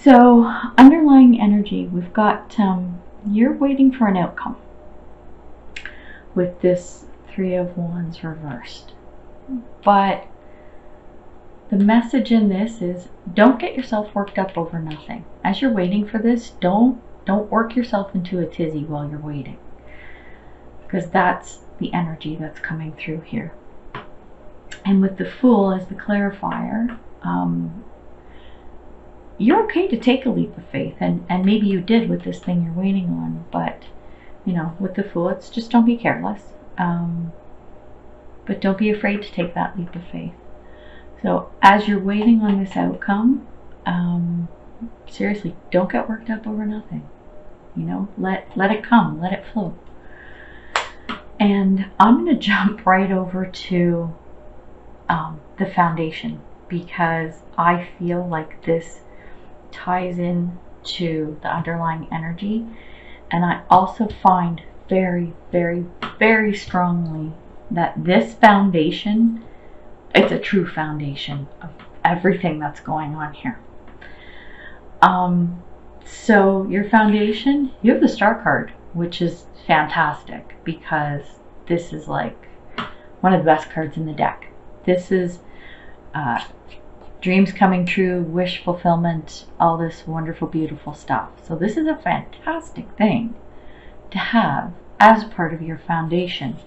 So, underlying energy, we've got you're waiting for an outcome with this Three of Wands reversed. But the message in this is don't get yourself worked up over nothing. As you're waiting for this, don't work yourself into a tizzy while you're waiting. Because that's the energy that's coming through here. And with the Fool as the clarifier, you're okay to take a leap of faith, and maybe you did with this thing you're waiting on, but you know, with the Fool, it's just don't be careless, but don't be afraid to take that leap of faith. So as you're waiting on this outcome, seriously, don't get worked up over nothing. You know, let it come, let it flow. And I'm going to jump right over to the foundation, because I feel like this ties in to the underlying energy, and I also find very, very, very strongly that this foundation, it's a true foundation of everything that's going on here. So your foundation, you have the Star card, which is fantastic because this is like one of the best cards in the deck. This is dreams coming true, wish fulfillment, all this wonderful, beautiful stuff. So this is a fantastic thing to have as part of your foundation.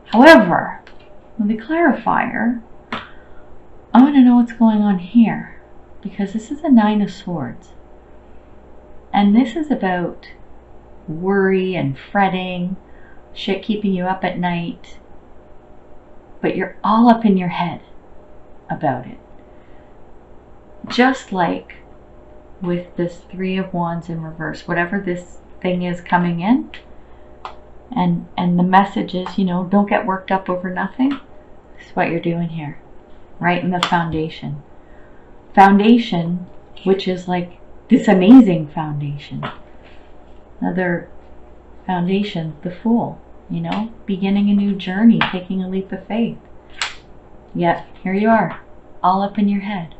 However, with the clarifier, I want to know what's going on here, because this is a Nine of Swords. And this is about worry and fretting, shit keeping you up at night, but you're all up in your head about it. Just like with this Three of Wands in reverse, whatever this thing is coming in, and the message is, you know, don't get worked up over nothing. This is what you're doing here, right in the foundation. Foundation, which is like this amazing foundation. Another foundation, the Fool, you know, beginning a new journey, taking a leap of faith. Yet here you are, all up in your head.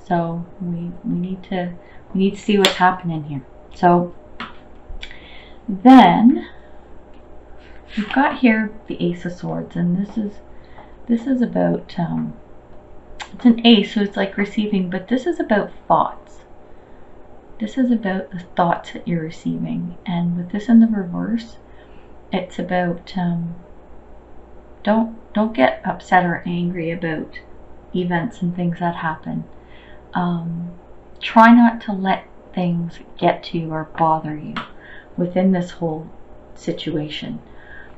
So we need to see what's happening here. So then we've got here the Ace of Swords, and this is about it's an ace, so it's like receiving, but this is about thoughts. This is about the thoughts that you're receiving, and with this in the reverse, it's about don't get upset or angry about events and things that happen. Try not to let things get to you or bother you within this whole situation.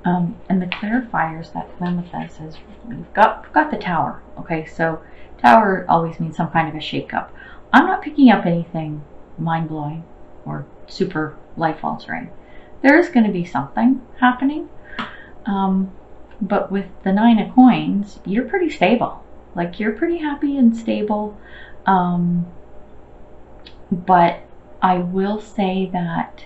And the clarifiers that come in with this is we've got the Tower. Okay, so Tower always means some kind of a shake-up. I'm not picking up anything mind-blowing or super life-altering. There is going to be something happening, but with the Nine of Coins, you're pretty stable. Like, you're pretty happy and stable. But I will say that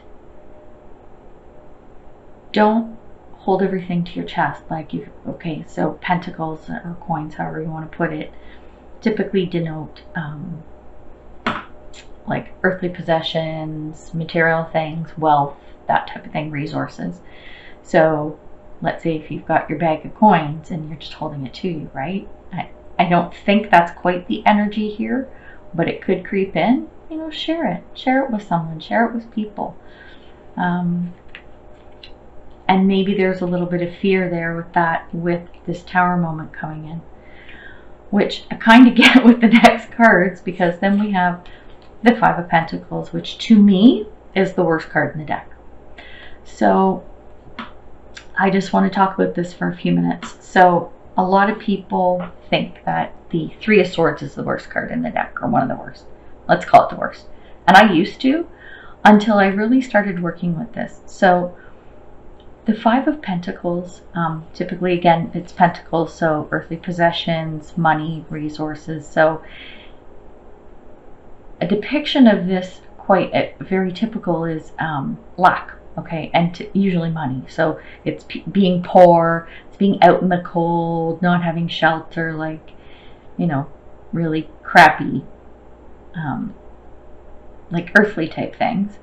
don't hold everything to your chest. Like, okay, so pentacles or coins, however you want to put it, typically denote like earthly possessions, material things, wealth, that type of thing, resources. So let's say if you've got your bag of coins and you're just holding it to you, right? I don't think that's quite the energy here, but it could creep in. You know, share it with someone, share it with people. And maybe there's a little bit of fear there with that, with this Tower moment coming in, which I kind of get with the next cards, because then we have the Five of Pentacles, which to me is the worst card in the deck. So I just want to talk about this for a few minutes. So a lot of people think that the Three of Swords is the worst card in the deck, or one of the worst. Let's call it the worst. And I used to, until I really started working with this. So the Five of Pentacles, typically, again, it's pentacles, so earthly possessions, money, resources. So a depiction of this, quite very typical, is lack, okay, and usually money. So it's being poor, it's being out in the cold, not having shelter, like, you know, really crappy like earthly type things.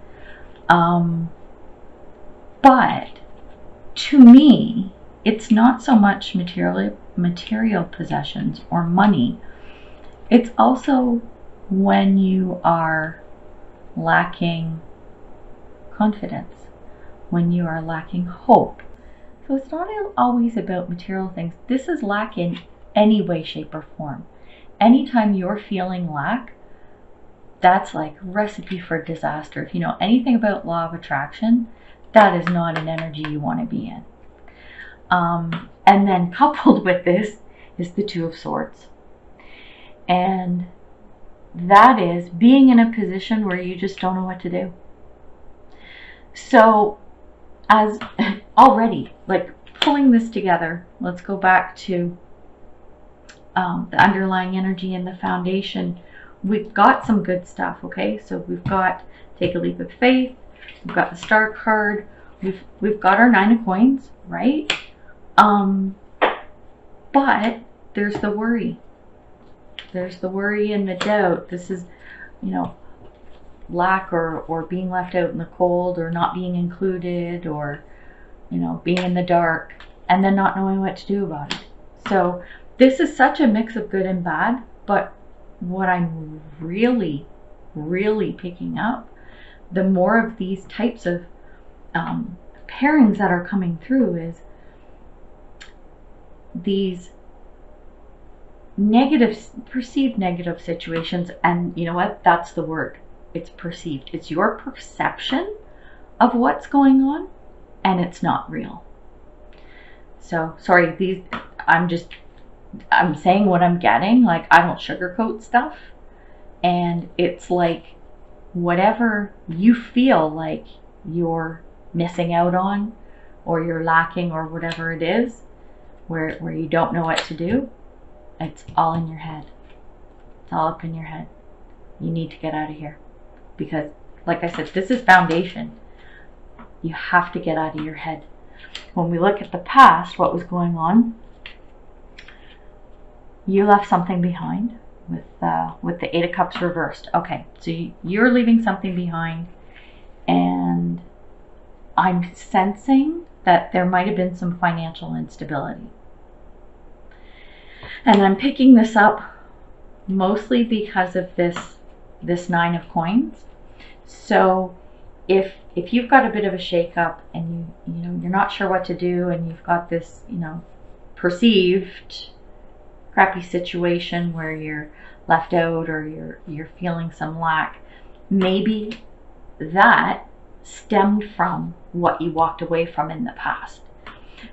But to me, it's not so much material possessions or money. It's also when you are lacking confidence, when you are lacking hope. So it's not always about material things. This is lack in any way, shape, or form. Anytime you're feeling lack, that's like recipe for disaster. If you know anything about law of attraction, that is not an energy you want to be in. And then coupled with this is the Two of Swords. And that is being in a position where you just don't know what to do. So as already, like pulling this together, let's go back to the underlying energy and the foundation. We've got some good stuff, okay? So we've got take a leap of faith, we've got the Star card, we've got our Nine of Coins, right? But there's the worry. There's the worry and the doubt. This is, you know, lack or being left out in the cold or not being included or, you know, being in the dark and then not knowing what to do about it. So this is such a mix of good and bad, but what I'm really, really picking up, the more of these types of pairings that are coming through is these perceived negative situations. And you know what? That's the word. It's perceived. It's your perception of what's going on, and it's not real. So sorry, I'm saying what I'm getting. Like, I don't sugarcoat stuff, and it's like whatever you feel like you're missing out on or you're lacking or whatever it is, where you don't know what to do, it's all in your head. It's all up in your head. You need to get out of here. Because, like I said, this is foundation. You have to get out of your head. When we look at the past, what was going on, you left something behind with the Eight of Cups reversed. Okay, so you're leaving something behind, and I'm sensing that there might have been some financial instability. And I'm picking this up mostly because of this Nine of Coins. So if you've got a bit of a shake-up and you know you're not sure what to do, and you've got this, you know, perceived crappy situation where you're left out or you're feeling some lack, maybe that stemmed from what you walked away from in the past,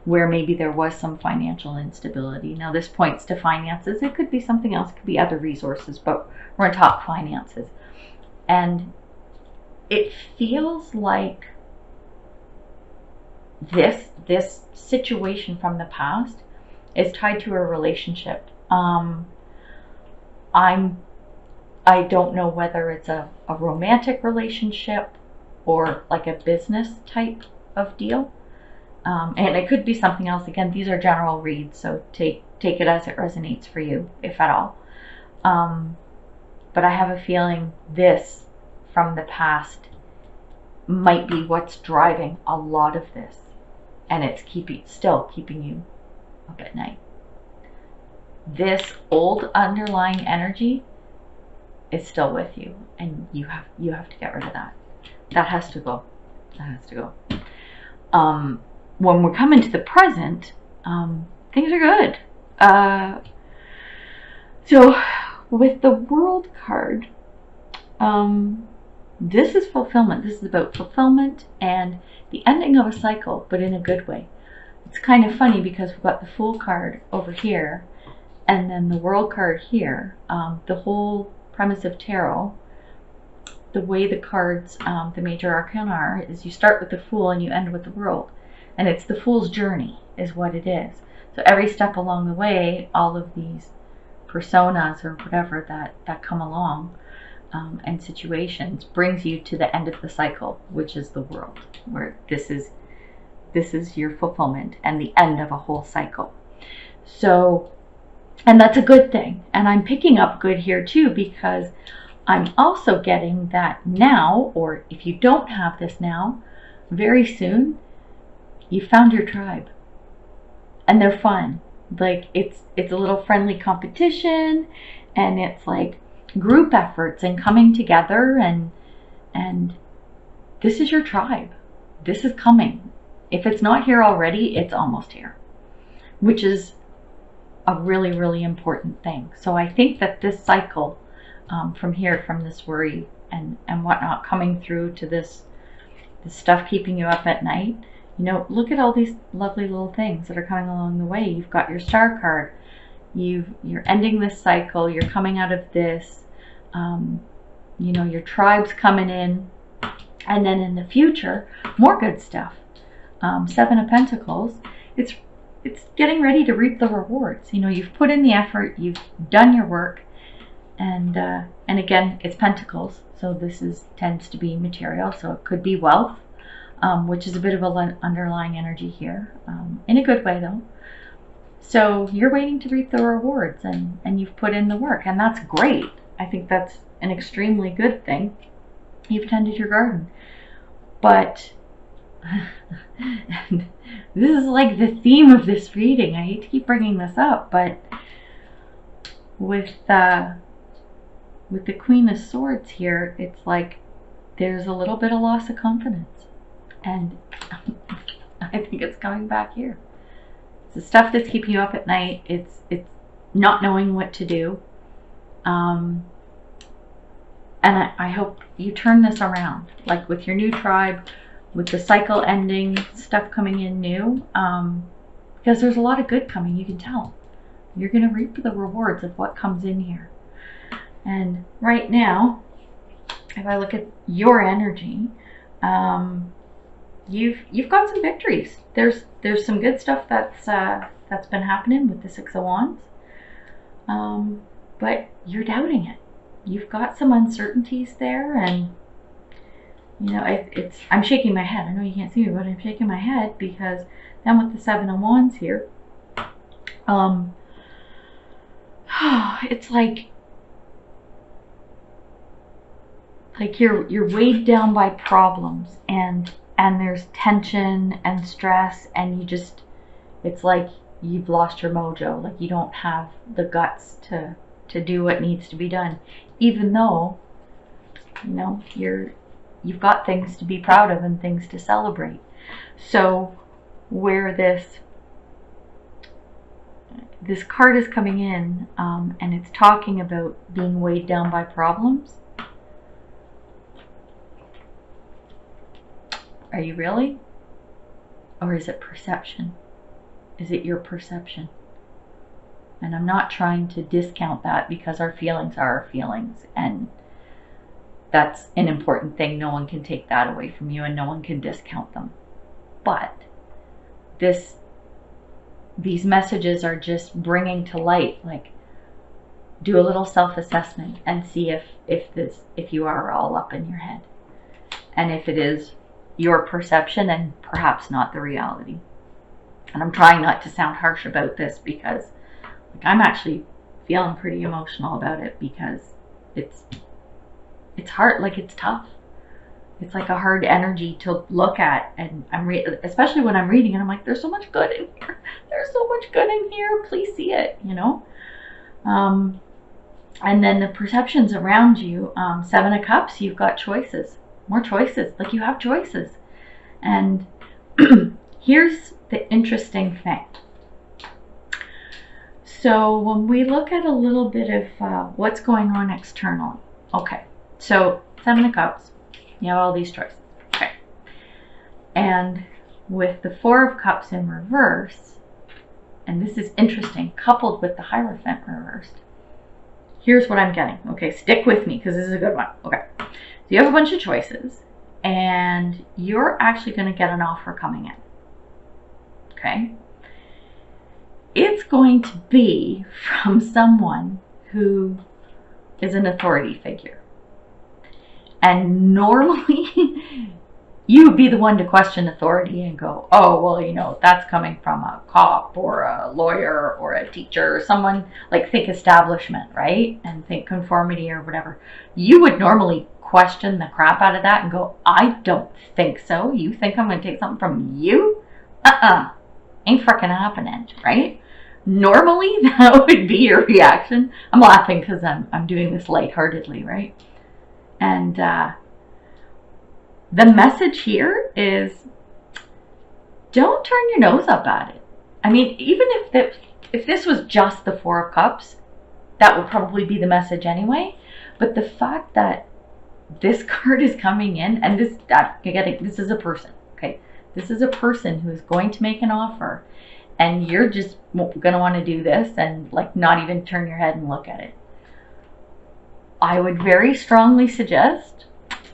where maybe there was some financial instability. Now this points to finances. It could be something else, it could be other resources, but we're going to talk finances. And it feels like this situation from the past is tied to a relationship. I don't know whether it's a romantic relationship or like a business type of deal. And it could be something else. Again, these are general reads, so take it as it resonates for you, if at all. But I have a feeling this from the past might be what's driving a lot of this, and it's still keeping you up at night. This old underlying energy is still with you, and you have to get rid of that. That has to go. That has to go. When we're coming to the present, things are good. So with the World card, this is fulfillment. This is about fulfillment and the ending of a cycle, but in a good way. It's kind of funny because we've got the Fool card over here and then the World card here. The whole premise of tarot, the way the cards, the major arcana are, is you start with the Fool and you end with the World. And it's the Fool's journey is what it is. So every step along the way, all of these personas or whatever that come along and situations brings you to the end of the cycle, which is the World, where this is your fulfillment and the end of a whole cycle. So, and that's a good thing. And I'm picking up good here too, because I'm also getting that now, or if you don't have this now, very soon, you found your tribe. And they're fun. Like it's a little friendly competition, and it's like group efforts and coming together, and this is your tribe. This is coming. If it's not here already, it's almost here, which is a really, really important thing. So I think that this cycle from here, from this worry and whatnot, coming through to this stuff keeping you up at night, you know, look at all these lovely little things that are coming along the way. You've got your star card. You're ending this cycle. You're coming out of this. You know, your tribe's coming in. And then in the future, more good stuff. Seven of Pentacles. It's getting ready to reap the rewards. You know, you've put in the effort. You've done your work. And again, it's Pentacles. So this tends to be material. So it could be wealth. Which is a bit of an underlying energy here, in a good way though. So you're waiting to reap the rewards, and you've put in the work, and that's great. I think that's an extremely good thing. You've tended your garden. But and this is like the theme of this reading. I hate to keep bringing this up, but with the Queen of Swords here, it's like there's a little bit of loss of confidence. And I think it's coming back here. It's the stuff that's keeping you up at night. It's not knowing what to do. And I hope you turn this around. Like with your new tribe, with the cycle ending, stuff coming in new. Because there's a lot of good coming, you can tell. You're going to reap the rewards of what comes in here. And right now, if I look at your energy, you've got some victories. There's some good stuff that's been happening with the Six of Wands, but you're doubting it. You've got some uncertainties there, and you know I'm shaking my head. I know you can't see me, but I'm shaking my head because then with the Seven of Wands here, it's like you're weighed down by problems, and there's tension and stress, and it's like you've lost your mojo. Like you don't have the guts to do what needs to be done, even though, you know, you've got things to be proud of and things to celebrate. So where this card is coming in, and it's talking about being weighed down by problems. Are you really? Or is it perception? Is it your perception? And I'm not trying to discount that, because our feelings are our feelings, and that's an important thing. No one can take that away from you, and no one can discount them. But these messages are just bringing to light, like, do a little self-assessment and see if you are all up in your head, and if it is your perception and perhaps not the reality. And I'm trying not to sound harsh about this, because like, I'm actually feeling pretty emotional about it, because it's hard. Like, it's tough. It's like a hard energy to look at, and especially when I'm reading it, I'm like, there's so much good in here. There's so much good in here. Please see it, you know. And then the perceptions around you. Seven of Cups. You've got choices. More choices. Like, you have choices. And here's the interesting thing. So when we look at a little bit of what's going on externally. Okay. So Seven of Cups. You have all these choices. Okay. And with the Four of Cups in reverse, and this is interesting, coupled with the Hierophant reversed, here's what I'm getting. Okay, stick with me, because this is a good one. Okay. So you have a bunch of choices, and you're actually going to get an offer coming in. Okay? It's going to be from someone who is an authority figure. And normally, you would be the one to question authority and go, oh, well, you know, that's coming from a cop or a lawyer or a teacher or someone, like think establishment, right? And think conformity or whatever. You would normally question the crap out of that and go, I don't think so. You think I'm going to take something from you? Ain't freaking happening, right? Normally, that would be your reaction. I'm laughing because I'm doing this lightheartedly, right? And the message here is don't turn your nose up at it. I mean, even if this was just the Four of Cups, that would probably be the message anyway. But the fact that this card is coming in, and this is a person, okay? This is a person who is going to make an offer, and you're just going to want to do this and like not even turn your head and look at it. I would very strongly suggest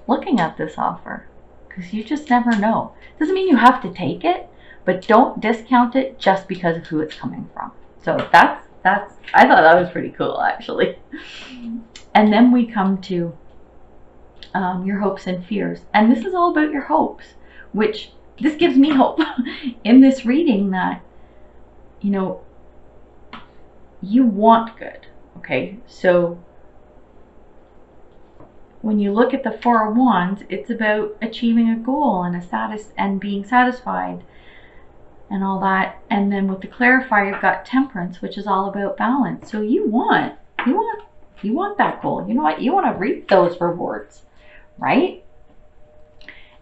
looking at this offer, because you just never know. Doesn't mean you have to take it, but don't discount it just because of who it's coming from. So that's I thought that was pretty cool, actually. And then we come to your hopes and fears, and this is all about your hopes, which this gives me hope in this reading that, you know, you want good. Okay, so when you look at the Four of Wands, it's about achieving a goal and being satisfied and all that. And then with the clarifier, you've got Temperance, which is all about balance. So you want that goal. You know what? You want to reap those rewards, right?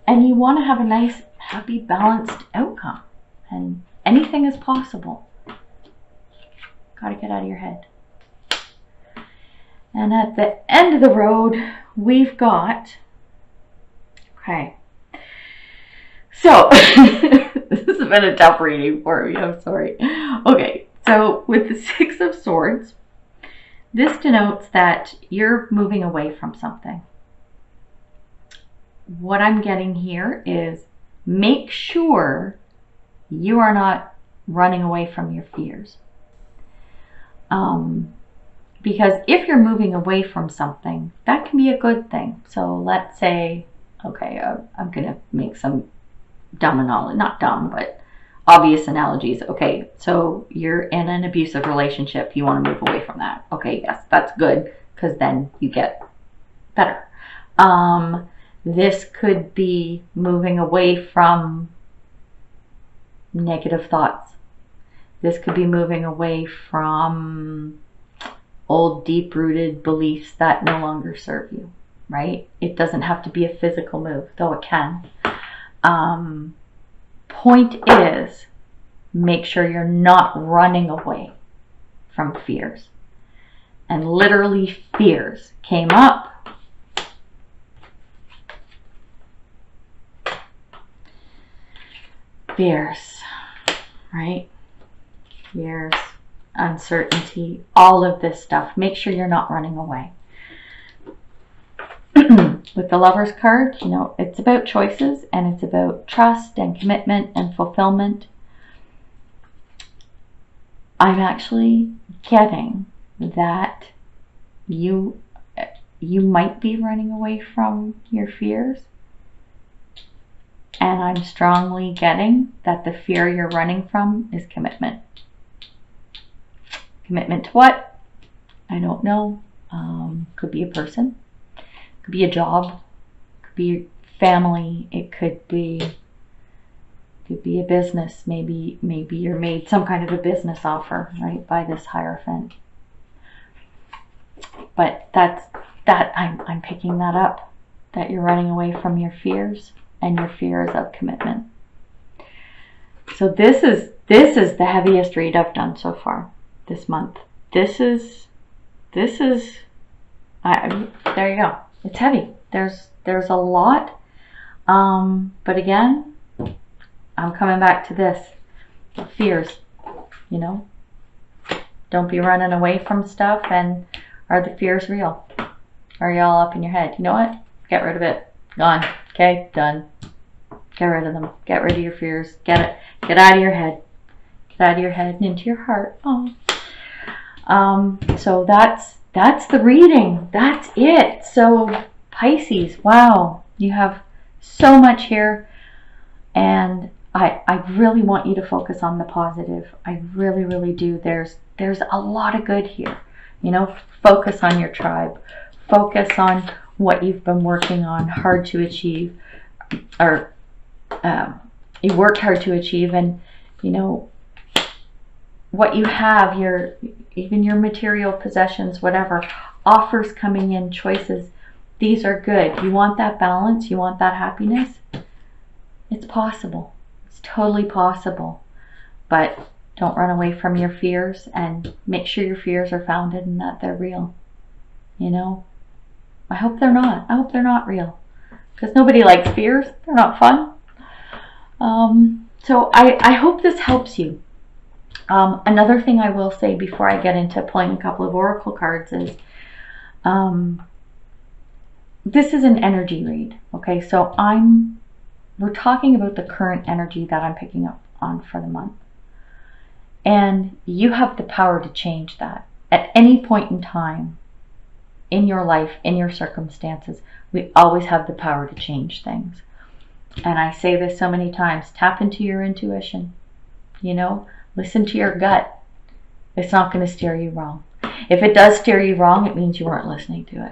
And you want to have a nice, happy, balanced outcome. And anything is possible. Got to get out of your head. And at the end of the road, we've got, okay, so this has been a tough reading for me, I'm sorry. Okay, so with the Six of Swords, this denotes that you're moving away from something. What I'm getting here is make sure you are not running away from your fears. Because if you're moving away from something, that can be a good thing. So let's say, okay, I'm going to make some not dumb, but obvious analogies. Okay, so you're in an abusive relationship. You want to move away from that. Okay, yes, that's good, because then you get better. This could be moving away from negative thoughts. This could be moving away from old deep-rooted beliefs that no longer serve you, right? It doesn't have to be a physical move, though it can. Point is, make sure you're not running away from fears. And literally fears came up. Fears, right? Fears. Uncertainty, all of this stuff. Make sure you're not running away. With the Lover's card, you know, it's about choices, and it's about trust and commitment and fulfillment. I'm actually getting that you might be running away from your fears, and I'm strongly getting that the fear you're running from is commitment. Commitment to what? I don't know. Could be a person. Could be a job. Could be family. It could be a business. Maybe you're made some kind of a business offer, right, by this Hierophant. But I'm picking that up. That you're running away from your fears, and your fears of commitment. So this is the heaviest read I've done so far this month. This is there you go. It's heavy. There's a lot, but again, I'm coming back to this. Fears, you know, don't be running away from stuff. And are the fears real? Are y'all up in your head? You know what? Get rid of it. Gone. Okay, done. Get rid of them. Get rid of your fears. Get out of your head. Get out of your head and into your heart. Oh. So that's the reading. That's it. So Pisces, wow, you have so much here, and I really want you to focus on the positive. I really, really do. There's a lot of good here. You know, focus on your tribe. Focus on what you've been working on hard to achieve, or you worked hard to achieve, and you know what you have, even your material possessions, whatever, offers coming in, choices. These are good. You want that balance, you want that happiness. It's possible. It's totally possible. But don't run away from your fears, and make sure your fears are founded and that they're real. You know? I hope they're not. I hope they're not real. Because nobody likes fears. They're not fun. So I hope this helps you. Another thing I will say before I get into pulling a couple of oracle cards is, this is an energy read. Okay, so we're talking about the current energy that I'm picking up on for the month. And you have the power to change that. At any point in time in your life, in your circumstances, we always have the power to change things. And I say this so many times, tap into your intuition. You know, listen to your gut. It's not going to steer you wrong. If it does steer you wrong, it means you weren't listening to it.